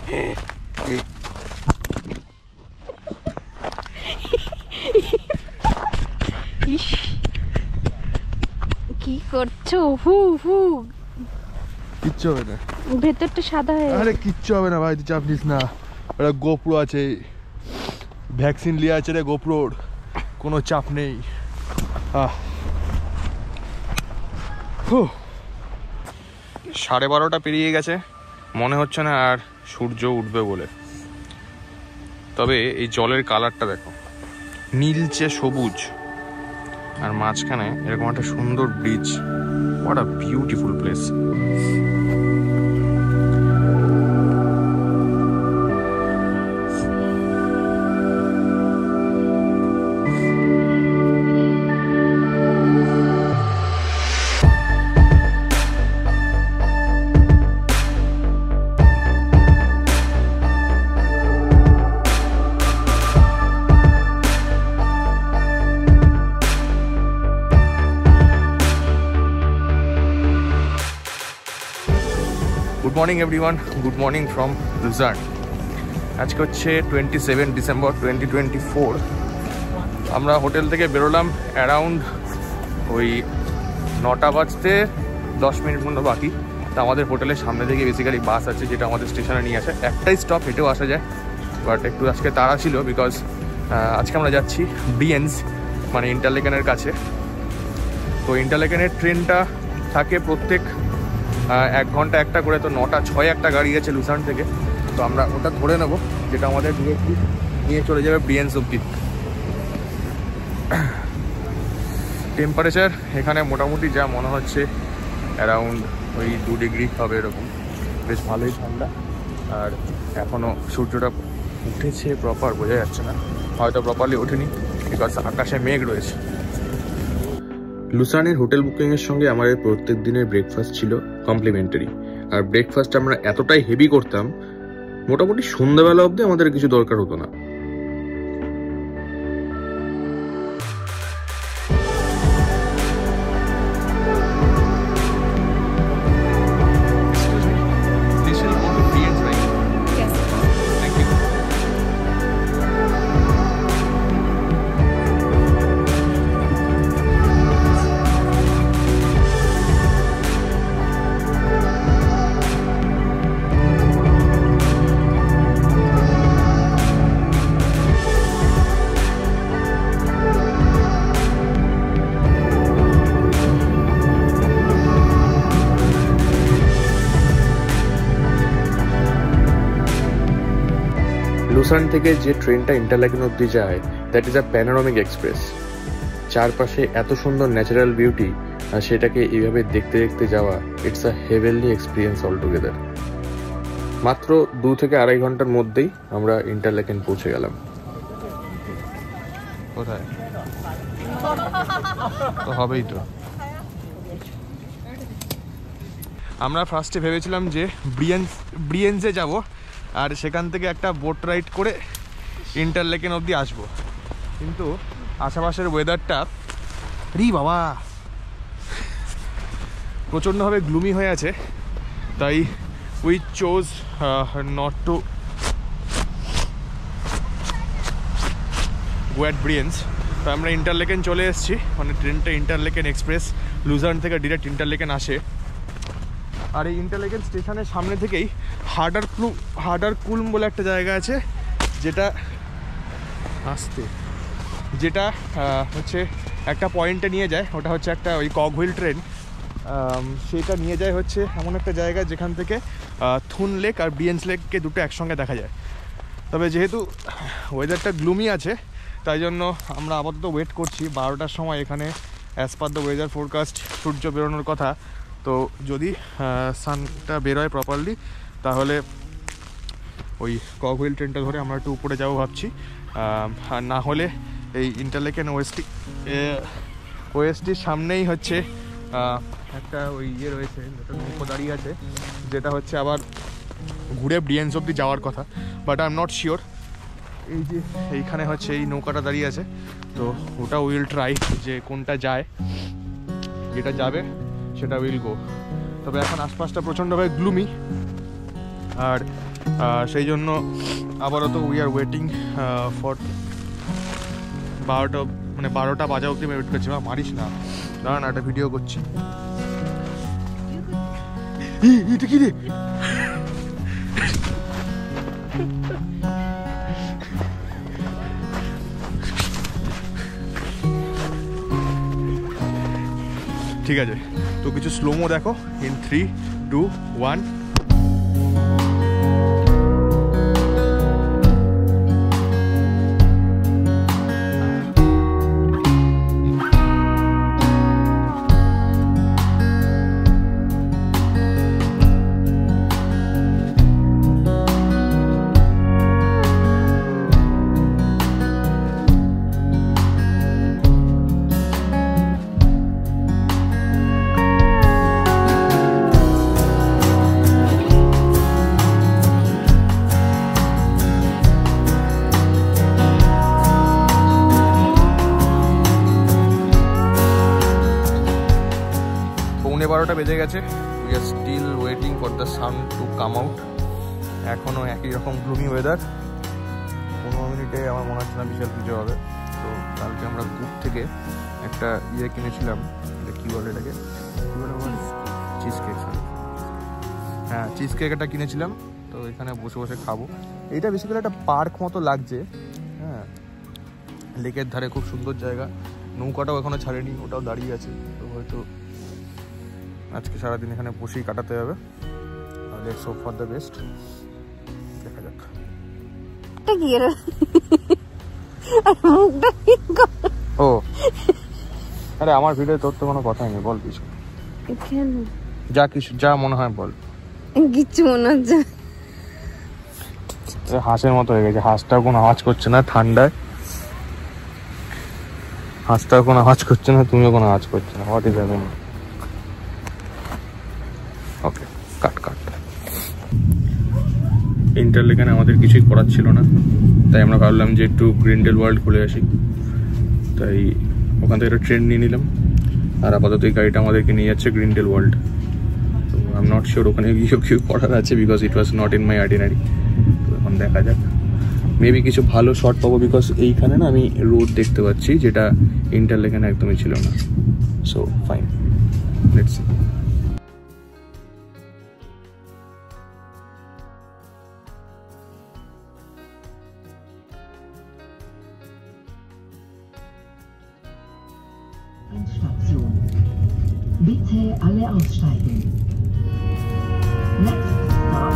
কি করছো? হু হু কিচ্ছু হবে না, ভেতরটা সাদা হয়ে। আরে কিচ্ছু হবে না ভাই, তুই চাপ নিস না। একটা গোপ্রো আছে, ভ্যাকসিন লিয়ে আছে রে গোপ্রোর, কোনো চাপ নেই। 12:30 পেরিয়ে গেছে, মনে হচ্ছে না আর সূর্য উঠবে বলে। তবে এই জলের কালারটা দেখো, নীলচে সবুজ, আর মাঝখানে এরকম একটা সুন্দর bridge. What a beautiful place. Good morning everyone, good morning from লুজার্ন। আজকে হচ্ছে 27 ডিসেম্বর 2024। আমরা হোটেল থেকে বেরোলাম অ্যারাউন্ড ওই 9টা বাজতে 10 মিনিট মতো বাকি। তা আমাদের হোটেলের সামনে থেকে বেসিক্যালি বাস আছে, যেটা আমাদের স্টেশনে নিয়ে আসে। একটাই স্টপ, হেঁটেও আসা যায়, বাট একটু আজকে তাড়া ছিল বিকজ আজকে আমরা যাচ্ছি ব্রিয়েন্স, মানে ইন্টারলেকেনের কাছে। তো ইন্টারলেকেনের ট্রেনটা থাকে প্রত্যেক 1 ঘন্টা একটা করে। তো 9:06 একটা গাড়ি আছে লুসার্ন থেকে, তো আমরা ওটা ধরে নেব, যেটা আমাদের নিয়ে চলে যাবে ব্রিয়েন্স অব্দি। টেম্পারেচার এখানে মোটামুটি যা মনে হচ্ছে অ্যারাউন্ড ওই 2 ডিগ্রি হবে এরকম, বেশ ভালোই ঠান্ডা। আর এখনও সূর্যটা উঠেছে প্রপার বোঝা যাচ্ছে না, হয়তো প্রপারলি ওঠেনি বিকজ আকাশে মেঘ রয়েছে। লুসার্নের হোটেল বুকিংয়ের সঙ্গে আমাদের প্রত্যেক দিনের ব্রেকফাস্ট ছিল কমপ্লিমেন্টারি। আর ব্রেকফাস্ট আমরা এতটাই হেভি করতাম, মোটামুটি সন্ধ্যাবেলা অবধি আমাদের কিছু দরকার হতো না। লুসার্ন থেকে যে ট্রেনটা ইন্টারলেকেন অব্দি যায়, that is a panoramic express. চারপাশে এত সুন্দর ন্যাচারাল বিউটি, আর সেটাকে এইভাবে দেখতে দেখতে যাওয়া, it's a heavenly experience all together. মাত্র 2 থেকে 2.5 ঘন্টার মধ্যেই আমরা ইন্টারলেকেন পৌঁছে গেলাম। কোথায় তো হবেই তো। আমরা ফার্স্টে ভেবেছিলাম যে ব্রিয়েন্সে যাব, আর সেখান থেকে একটা বোট রাইড করে ইন্টারলেকেন অবধি আসবো। কিন্তু আশেপাশের ওয়েদারটা বাবা প্রচণ্ডভাবে গ্লুমি হয়ে আছে, তাই we chose not to go at Brienz. তো আমরা ইন্টারলেকেন চলে এসেছি, মানে ট্রেনটা ইন্টারলেকেন এক্সপ্রেস লুজার্ন থেকে ডিরেক্ট ইন্টারলেকেন আসে। আর এই ইন্টারলেকেন স্টেশনের সামনে থেকেই হার্ডারকুলম বলে একটা জায়গা আছে, যেটা হচ্ছে একটা পয়েন্টে নিয়ে যায়। ওটা হচ্ছে একটা ওই কগহুইল ট্রেন, সেটা নিয়ে যায় হচ্ছে এমন একটা জায়গা যেখান থেকে থুন লেক আর ব্রিয়েন্স লেককে দুটো একসঙ্গে দেখা যায়। তবে যেহেতু ওয়েদারটা গ্লুমি আছে, তাই জন্য আমরা আপাতত ওয়েট করছি। 12টার সময় এখানে as per the weather forecast সূর্য বেরোনোর কথা। তো যদি সানটা বেরোয় প্রপারলি, তাহলে ওই কগহুইল ট্রেনটা ধরে আমরা একটু উপরে যাবো ভাবছি। আর না হলে এই ইন্টারলেকেন ওএসটির সামনেই হচ্ছে একটা ওই ইয়ে রয়েছে, একটা নৌকো দাঁড়িয়ে আছে, যেটা হচ্ছে আবার ঘুরে ব্রিয়েন্স অব্দি যাওয়ার কথা, but I am not sure. এই যে এইখানে হচ্ছে এই নৌকাটা দাঁড়িয়ে আছে, তো ওটা উইল ট্রাই যে কোনটা যায়, যেটা যাবে সেটা উইল গো। তবে এখন আশপাশটা প্রচণ্ডভাবে গ্লুমি, আর সেই জন্য আপাতত উই আর ওয়েটিং ফর 12টা বাজা অবধি ওয়েট করছি। মারিস না, দাঁড়া না, একটা ভিডিও করছি। এটা কি রে? ঠিক আছে, তো কিছু স্লোমো দেখো ইন 3, 2, 1। বেজে গেছে, we are still waiting for the sun to come out. এখনও একই রকম গ্লুমি ওয়েদার। 15 মিনিটে আমার মনে হচ্ছে না বিশাল কিছু হবে। তো কালকে আমরা গ্রুপ থেকে একটা কিনেছিলাম, কী বলে এটাকে, চিজ কেক। হ্যাঁ, চিজ কেক একটা কিনেছিলাম, তো এখানে বসে বসে খাবো। এইটা বেসিক্যালি একটা পার্ক মতো লাগছে। হ্যাঁ, লেকের ধারে খুব সুন্দর জায়গা। নৌকাটাও এখনো ছাড়েনি, ওটাও দাঁড়িয়ে আছে। তো হয়তো আজকে সারাদিন এখানে বসেই কাটাতে হবে। Let's hope for the best. দেখা যাক। ও আরে, আমার ভিডিও তোর তো কোনো কথাই নেই, বল কিছু। যা মনে হয় বল। কিছু মনে হচ্ছে হাঁসের মতো হয়ে গেছে। হাঁসটাও কোনো আওয়াজ করছে না ঠান্ডায়। হাঁসটাও কোনো আওয়াজ করছে না, তুমিও কোনো আওয়াজ করছে না। What is happening? Okay, cut. ইন্টারলেকেনে আমাদের কিছুই করার ছিল না, তাই আমরা ভাবলাম যে একটু গ্রিন্ডেল ওয়ার্ল্ড ঘুরে আসি। তাই ওখান থেকে একটা ট্রেন নিয়ে নিলাম, আর আপাতত এই গাড়িটা আমাদেরকে নিয়ে যাচ্ছে গ্রিন্ডেল ওয়ার্ল্ড। তো আই এম নট শিওর ওখানে গিয়েও কিছু করার আছে, because it was not in my itinerary. তো এখন দেখা যাক, মেবি কিছু ভালো শট পাবো, বিকজ এইখানে না আমি রোড দেখতে পাচ্ছি, যেটা ইন্টারলেকেনে একদমই ছিল না। So fine, let's see. Station. Bitte alle aussteigen. Next stop.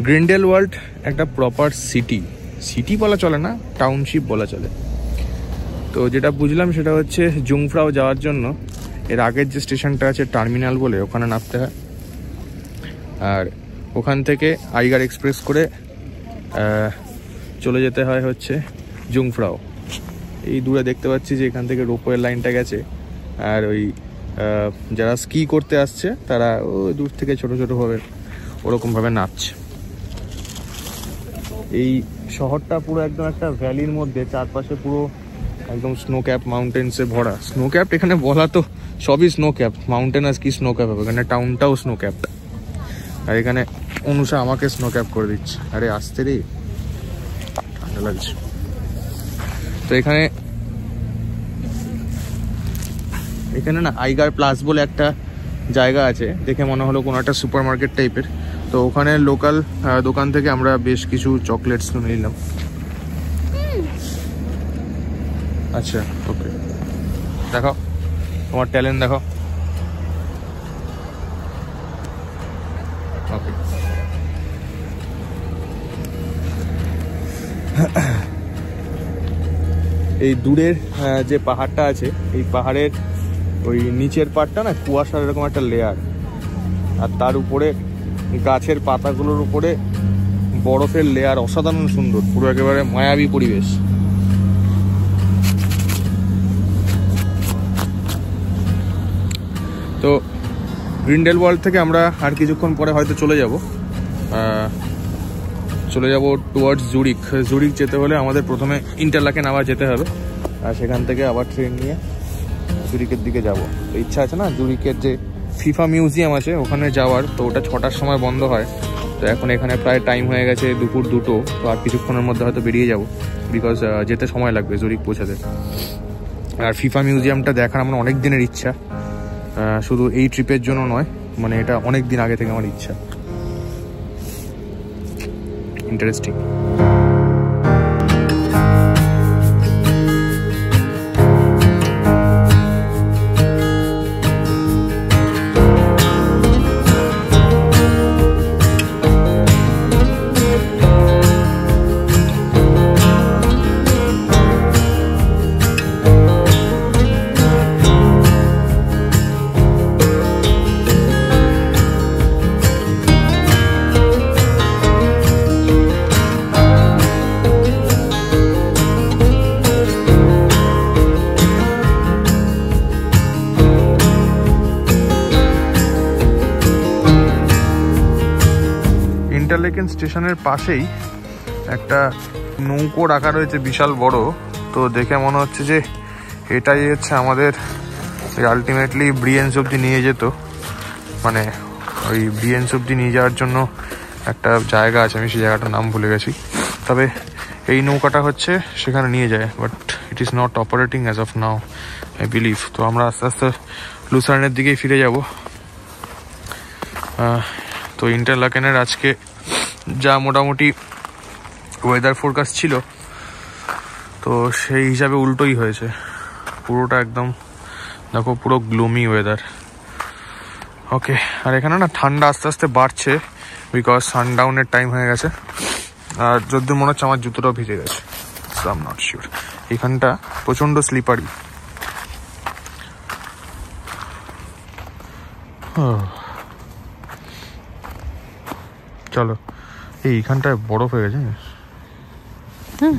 Grindelwald একটা প্রপার সিটি বলা চলে না, টাউনশিপ বলা চলে। তো যেটা বুঝলাম সেটা হচ্ছে জুংফ্রাও যাওয়ার জন্য এর আগের যে স্টেশনটা আছে টার্মিনাল বলে, ওখানে নামতে হয়। আর ওখান থেকে আইগার এক্সপ্রেস করে চলে যেতে হয় হচ্ছে জুংফ্রাও। এই দূরে দেখতে পাচ্ছি যে এখান থেকে রোপওয়ের লাইনটা গেছে। আর ওই যারা স্কি করতে আসছে তারা ওই দূর থেকে ছোটোভাবে ওরকমভাবে নাচছে। এই শহরটা পুরো একদম একটা ভ্যালির মধ্যে, চারপাশে পুরো একদম স্নো ক্যাপ মাউন্টেন্সে ভরা। স্নো ক্যাপ এখানে বলা তো সবই স্নো ক্যাপ, মাউন্টেন আর কি স্নো ক্যাপ হবে, এখানে টাউনটাও স্নো ক্যাপ। আর এখানে অনুষা আমাকে স্নো ক্যাপ করে দিচ্ছে। আরে আসতে রে, ঠান্ডা লাগছে। তো এখানে না আইগার প্লাস বলে একটা জায়গা আছে, দেখে মনে হলো কোনো একটা সুপার মার্কেট টাইপের। তো ওখানে লোকাল দোকান থেকে আমরা বেশ কিছু চকলেটস নিলাম। আচ্ছা, ওকে, দেখাও তোমার ট্যালেন্ট, দেখাও। ওকে, এই দূরের যে পাহাড়টা আছে, এই পাহাড়ের ওই নিচের পাড়টা না কুয়াশার এরকম একটা লেয়ার, আর তার উপরে গাছের পাতাগুলোর উপরে বরফের লেয়ার। অসাধারণ সুন্দর, পুরো একেবারে মায়াবী পরিবেশ। তো গ্রিন্ডেল ওয়ার্ল্ড থেকে আমরা আর কিছুক্ষণ পরে হয়তো চলে যাব টুয়ার্ডস জুরিক। জুরিক যেতে হলে আমাদের প্রথমে ইন্টারলাকেন আবার যেতে হবে, আর সেখান থেকে আবার ট্রেন নিয়ে জুরিকের দিকে যাব। তো ইচ্ছা আছে না জুরিকের যে ফিফা মিউজিয়াম আছে ওখানে যাওয়ার, তো ওটা 6টার সময় বন্ধ হয়। তো এখন এখানে প্রায় টাইম হয়ে গেছে দুপুর 2টো, তো আর কিছুক্ষণের মধ্যে হয়তো বেরিয়ে যাব, বিকজ যেতে সময় লাগবে জুরিক পৌঁছাতে। আর ফিফা মিউজিয়ামটা দেখার আমার অনেক দিনের ইচ্ছা, শুধু এই ট্রিপের জন্য নয়, মানে এটা অনেক দিন আগে থেকে আমার ইচ্ছা। ইন্টারেস্টিং। ইন্টারলেকেন স্টেশনের পাশেই একটা নৌকো রাখা রয়েছে বিশাল বড়। তো দেখে মনে হচ্ছে যে এটাই হচ্ছে আমাদের আলটিমেটলি ব্রিয়েন্স অব্দি নিয়ে যেত, মানে ওই ব্রিয়েন্স অব্দি নিয়ে যাওয়ার জন্য একটা জায়গা আছে, আমি সেই জায়গাটার নাম ভুলে গেছি। তবে এই নৌকাটা হচ্ছে সেখানে নিয়ে যায়, but it is not operating as of now I believe. তো আমরা আস্তে আস্তে লুসার্নের দিকেই ফিরে যাব। তো ইন্টারলাকেনের আজকে যা মোটামুটি ওয়েদার ফোরকাস্ট ছিল, তো সেই হিসাবে উল্টোই হয়েছে পুরোটা। একদম দেখো পুরো গ্লুমি ওয়েদার। ওকে, আর এখানে না ঠান্ডা আস্তে আস্তে বাড়ছে, বিকজ সানডাউনের টাইম হয়ে গেছে। আর যদি মনে হচ্ছে আমার জুতোটাও ভিজে গেছে, so I am not sure. এখানটা প্রচণ্ড স্লিপারি। চলো, এইখানটায় বরফ হয়ে গেছে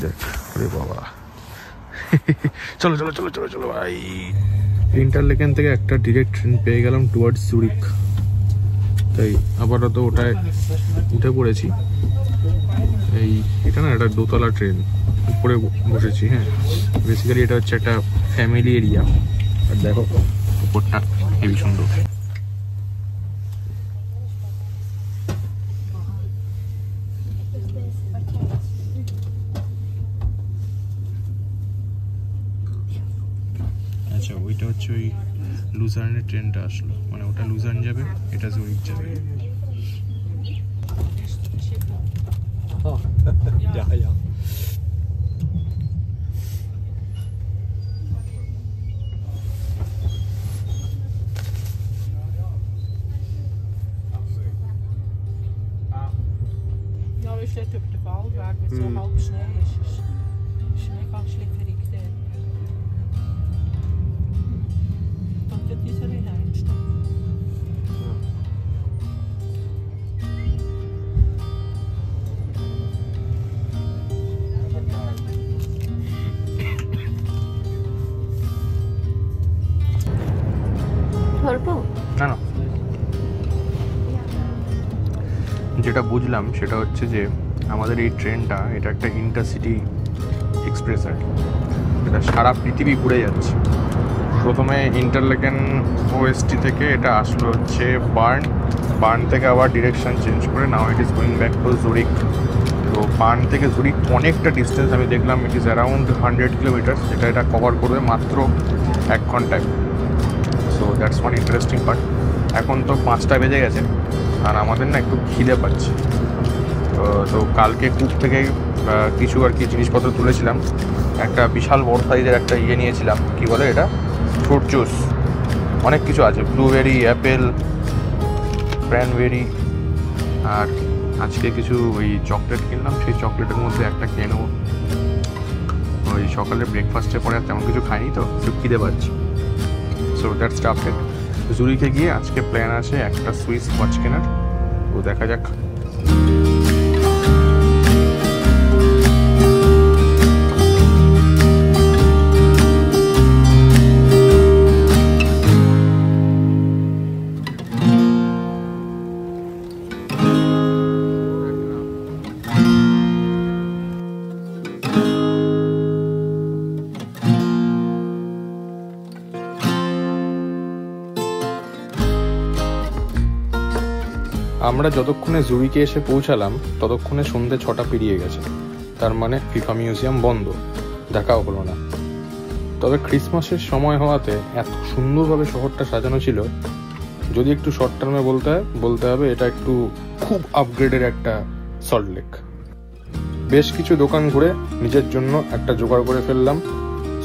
দেখ, আরে বাবা। চলো চলো চলো চলো চলো ভাই। ইন্টারলেকেন থেকে একটা ডিরেক্ট ট্রেন পেয়ে গেলাম টুয়ার্ডস জুরিক, তাই আপাতত ওটায় উঠে পড়েছি। এটা না একটা দোতলা ট্রেন, উপরে বসেছি। হ্যাঁ, বেসিক্যালি এটা হচ্ছে একটা ফ্যামিলি এরিয়া। আর দেখো উপরটা হেবি সুন্দর। আচ্ছা, ওইটা হচ্ছে ওই লুজার্নের ট্রেনটা আসলো, মানে ওটা লুজার্ন যাবে, এটা জুরিক যাবে। Ja. Ja, wir stehen über den Ballweg, wenn so halb Schnee ist. Es ist mega schlitterig dort. Kommt ja dieser Renneinst. না না, যেটা বুঝলাম সেটা হচ্ছে যে আমাদের এই ট্রেনটা, এটা একটা ইন্টারসিটি এক্সপ্রেস আর কি, এটা সারা পৃথিবী ঘুরে যাচ্ছে। প্রথমে ইন্টারলেকেন ওএসটি থেকে এটা আসলো হচ্ছে বার্ন থেকে আবার ডিরেকশন চেঞ্জ করে now it is going back to Zurich. তো বার্ন থেকে জুরিক অনেকটা ডিস্টেন্স, আমি দেখলাম ইট ইজ অ্যারাউন্ড 100 কিলোমিটার, যেটা এটা কভার করবে মাত্র 1 ঘন্টায়। So that's one interesting part. এখন তো 5টা বেজে গেছে, আর আমাদের না একটু খিদে পাচ্ছে। তো কালকে কুক থেকে কিছু আর কি জিনিসপত্র তুলেছিলাম। একটা বিশাল বড় সাইজের একটা নিয়েছিলাম, কি বলে এটা, ফ্রুট জুস, অনেক কিছু আছে, ব্লুবেরি, অ্যাপেল, ক্র্যানবেরি, আর আজকে কিছু ওই চকলেট কিনলাম। সেই চকলেটের মধ্যে একটা খেয়ে নেবো। ওই সকালে ব্রেকফাস্টের পরে আর তেমন কিছু খাইনি, তো একটু খিদে পাচ্ছি। So that's stuffed. জুরিকে গিয়ে আজকে প্ল্যান আছে একটা সুইস ওয়াচ কেনার, ও দেখা যাক। আমরা যতক্ষণে জুরিকে এসে পৌঁছালাম ততক্ষণে সন্ধ্যে 6টা পেরিয়ে গেছে। তার মানে ফিফা মিউজিয়াম বন্ধ, দেখাও হলো না। তবে ক্রিসমাসের সময় হওয়াতে এত সুন্দরভাবে শহরটা সাজানো ছিল, যদি একটু শর্ট টার্মে বলতে হবে এটা একটু খুব আপগ্রেডের একটা সল্টলেক। বেশ কিছু দোকান ঘুরে নিজের জন্য একটা জোগাড় করে ফেললাম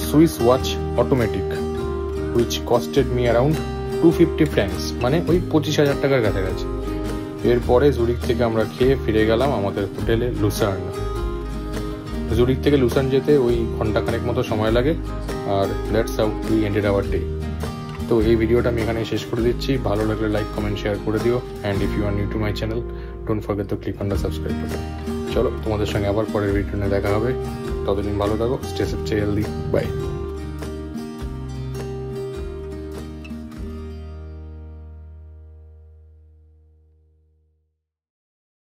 Swiss watch automatic, which costed me around 250 francs, মানে ওই 25,000 টাকার কাছাকাছি। এরপরে জুরিক থেকে আমরা খেয়ে ফিরে গেলাম আমাদের হোটেলে লুসার্ন। জুরিক থেকে লুসার্ন যেতে ওই ঘন্টাখানেক মতো সময় লাগে, আর that's how we ended our day. তো এই ভিডিওটা আমি এখানে শেষ করে দিচ্ছি। ভালো লাগলে লাইক, কমেন্ট, শেয়ার করে দিও। And if you are new to my channel, don't forget to click on the subscribe button. চলো, তোমাদের সঙ্গে আবার পরের ভিডিওতে দেখা হবে। ততদিন ভালো থাকো, stay safe, stay healthy, by.